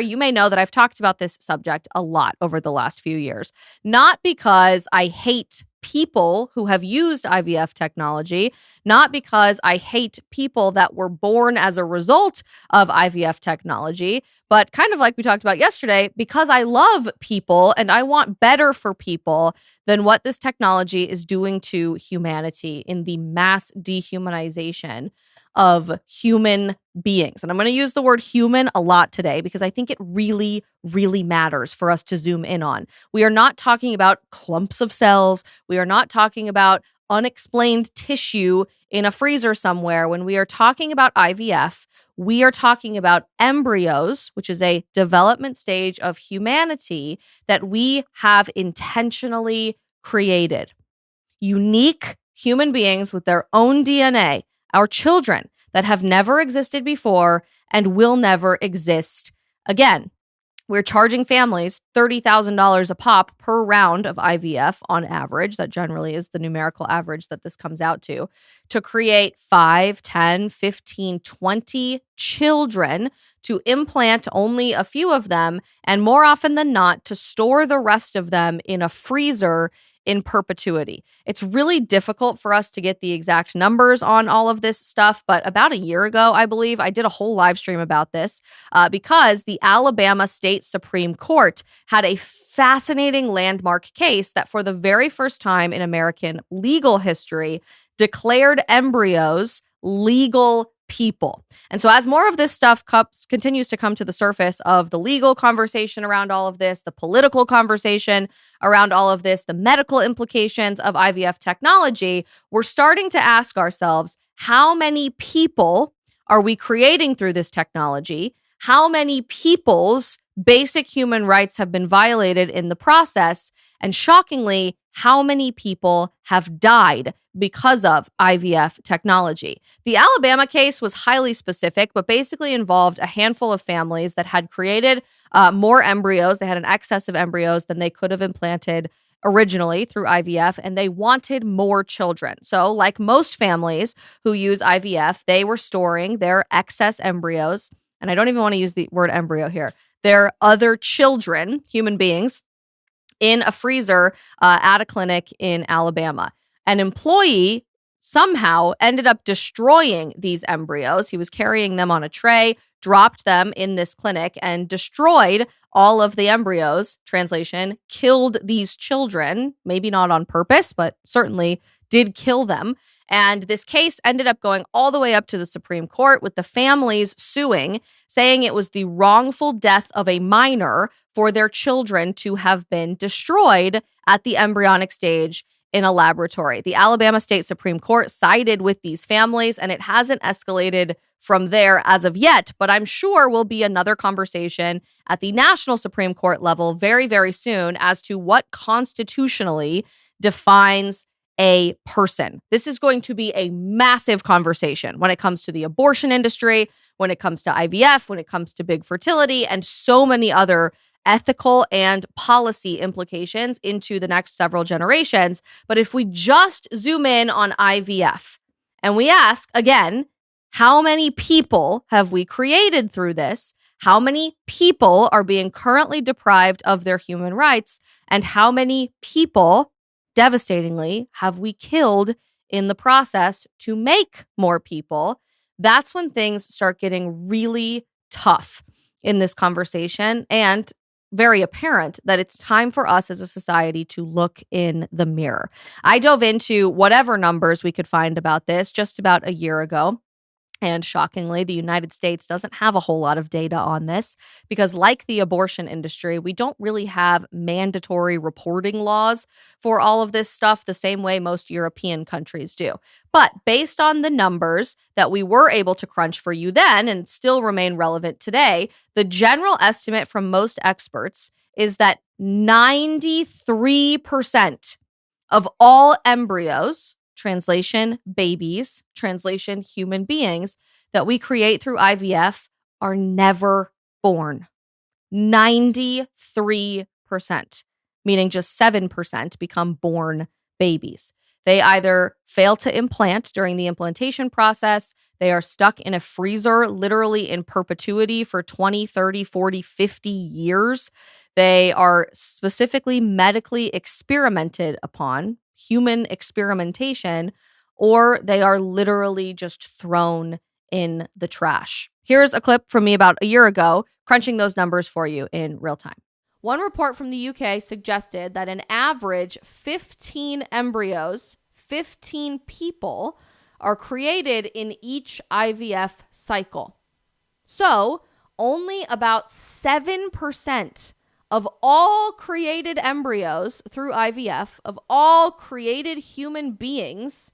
You may know that I've talked about this subject a lot over the last few years, not because I hate people who have used IVF technology, not because I hate people that were born as a result of IVF technology, but kind of like we talked about yesterday, because I love people and I want better for people than what this technology is doing to humanity in the mass dehumanization of human beings. And I'm going to use the word human a lot today because I think it really, really matters for us to zoom in on. We are not talking about clumps of cells. We are not talking about unexplained tissue in a freezer somewhere. When we are talking about IVF, we are talking about embryos, which is a development stage of humanity that we have intentionally created. Unique human beings with their own DNA, our children that have never existed before and will never exist again. We're charging families $30,000 a pop per round of IVF on average. That generally is the numerical average that this comes out to create 5, 10, 15, 20 children, to implant only a few of them, and more often than not, to store the rest of them in a freezer in perpetuity. It's really difficult for us to get the exact numbers on all of this stuff, but about a year ago, I believe, I did a whole live stream about this because the Alabama State Supreme Court had a fascinating landmark case that for the very first time in American legal history declared embryos legal people. And so as more of this stuff continues to come to the surface of the legal conversation around all of this, the political conversation around all of this, the medical implications of IVF technology, we're starting to ask ourselves, how many people are we creating through this technology? How many people's basic human rights have been violated in the process? And shockingly, how many people have died because of IVF technology? The Alabama case was highly specific, but basically involved a handful of families that had created more embryos. They had an excess of embryos than they could have implanted originally through IVF, and they wanted more children. So, like most families who use IVF, they were storing their excess embryos, and I don't even want to use the word embryo here, their other children, human beings, in a freezer at a clinic in Alabama. An employee somehow ended up destroying these embryos. He was carrying them on a tray, dropped them in this clinic, and destroyed all of the embryos. Translation, killed these children, maybe not on purpose, but certainly did kill them. And this case ended up going all the way up to the Supreme Court, with the families suing, saying it was the wrongful death of a minor for their children to have been destroyed at the embryonic stage in a laboratory. The Alabama State Supreme Court sided with these families, and it hasn't escalated from there as of yet, but I'm sure will be another conversation at the national Supreme Court level very, very soon as to what constitutionally defines a person. This is going to be a massive conversation when it comes to the abortion industry, when it comes to IVF, when it comes to big fertility, and so many other ethical and policy implications into the next several generations. But if we just zoom in on IVF and we ask again, how many people have we created through this? How many people are being currently deprived of their human rights? And how many people, devastatingly, have we killed in the process to make more people? That's when things start getting really tough in this conversation, and very apparent that it's time for us as a society to look in the mirror. I dove into whatever numbers we could find about this just about a year ago. And shockingly, the United States doesn't have a whole lot of data on this because, like the abortion industry, we don't really have mandatory reporting laws for all of this stuff the same way most European countries do. But based on the numbers that we were able to crunch for you then and still remain relevant today, the general estimate from most experts is that 93% of all embryos, translation babies, translation human beings, that we create through IVF are never born. 93%, meaning just 7% become born babies. They either fail to implant during the implantation process, they are stuck in a freezer literally in perpetuity for 20, 30, 40, 50 years. They are specifically medically experimented upon, human experimentation, or they are literally just thrown in the trash. Here's a clip from me about a year ago, crunching those numbers for you in real time. One report from the UK suggested that an average 15 embryos, 15 people, are created in each IVF cycle. So, only about 7% of all created embryos through IVF, of all created human beings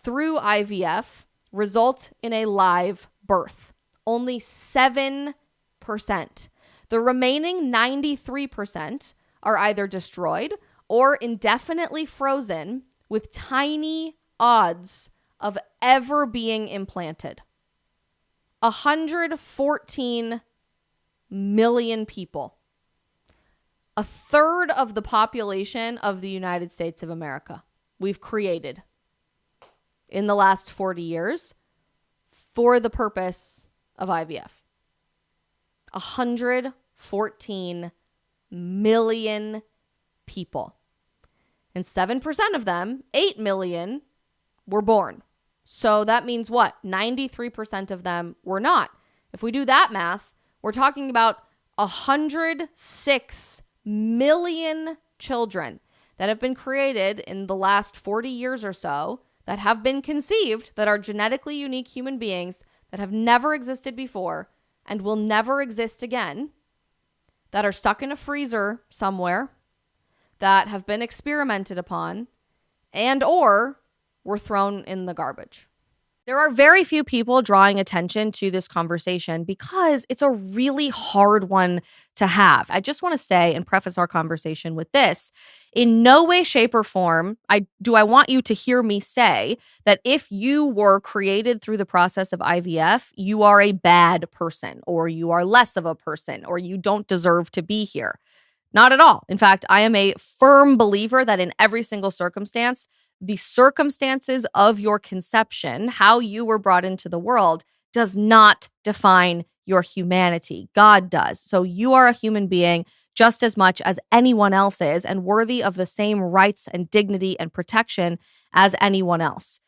through IVF, result in a live birth. Only 7%. The remaining 93% are either destroyed or indefinitely frozen with tiny odds of ever being implanted. 114 million people. A third of the population of the United States of America we've created in the last 40 years for the purpose of IVF. 114 million people. And 7% of them, 8 million, were born. So that means what? 93% of them were not. If we do that math, we're talking about 106 million children that have been created in the last 40 years or so that have been conceived, that are genetically unique human beings that have never existed before and will never exist again, that are stuck in a freezer somewhere, that have been experimented upon, and or were thrown in the garbage. There are very few people drawing attention to this conversation because it's a really hard one to have. I just want to say and preface our conversation with this. In no way, shape, or form I want you to hear me say that if you were created through the process of IVF, you are a bad person, or you are less of a person, or you don't deserve to be here. Not at all. In fact, I am a firm believer that in every single circumstance, the circumstances of your conception, how you were brought into the world, does not define your humanity. God does. So you are a human being just as much as anyone else is, and worthy of the same rights and dignity and protection as anyone else.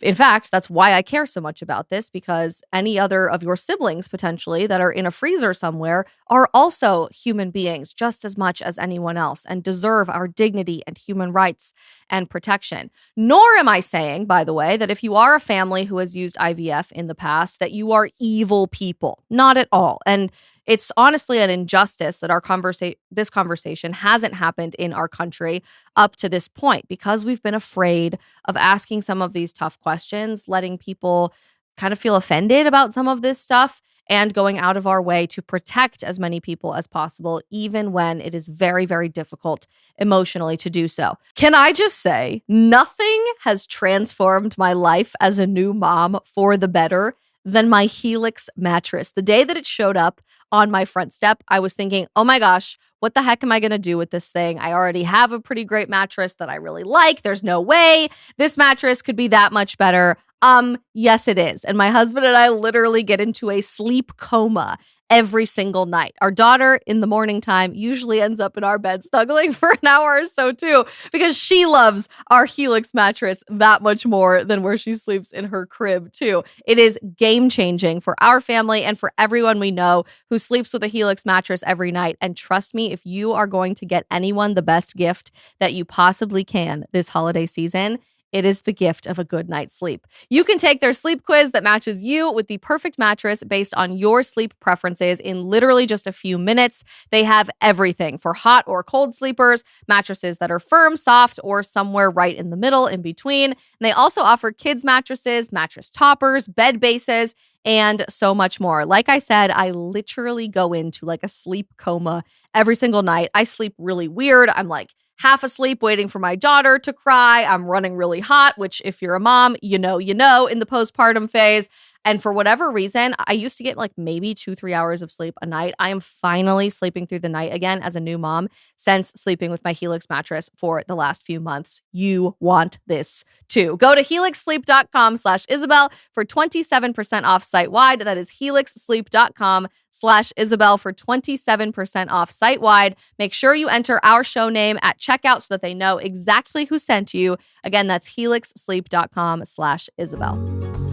In fact, that's why I care so much about this, because any other of your siblings potentially that are in a freezer somewhere are also human beings just as much as anyone else and deserve our dignity and human rights and protection. Nor am I saying, by the way, that if you are a family who has used IVF in the past, that you are evil people. Not at all. And it's honestly an injustice that this conversation hasn't happened in our country up to this point, because we've been afraid of asking some of these tough questions, letting people kind of feel offended about some of this stuff, and going out of our way to protect as many people as possible, even when it is very, very difficult emotionally to do so. Can I just say, nothing has transformed my life as a new mom for the better than my Helix mattress. The day that it showed up on my front step, I was thinking, oh my gosh, what the heck am I going to do with this thing? I already have a pretty great mattress that I really like. There's no way this mattress could be that much better. Yes, it is. And my husband and I literally get into a sleep coma every single night. Our daughter in the morning time usually ends up in our bed snuggling for an hour or so too, because she loves our Helix mattress that much more than where she sleeps in her crib too. It is game changing for our family and for everyone we know who sleeps with a Helix mattress every night. And trust me, if you are going to get anyone the best gift that you possibly can this holiday season, it is the gift of a good night's sleep. You can take their sleep quiz that matches you with the perfect mattress based on your sleep preferences in literally just a few minutes. They have everything for hot or cold sleepers, mattresses that are firm, soft, or somewhere right in the middle in between. And they also offer kids mattresses, mattress toppers, bed bases, and so much more. Like I said, I literally go into like a sleep coma every single night. I sleep really weird. I'm like half asleep waiting for my daughter to cry. I'm running really hot, which if you're a mom, you know, in the postpartum phase. And for whatever reason, I used to get like maybe 2-3 hours of sleep a night. I am finally sleeping through the night again as a new mom since sleeping with my Helix mattress for the last few months. You want this too. Go to helixsleep.com/Isabel for 27% off site-wide. That is helixsleep.com/Isabel for 27% off site-wide. Make sure you enter our show name at checkout so that they know exactly who sent you. Again, that's helixsleep.com/Isabel.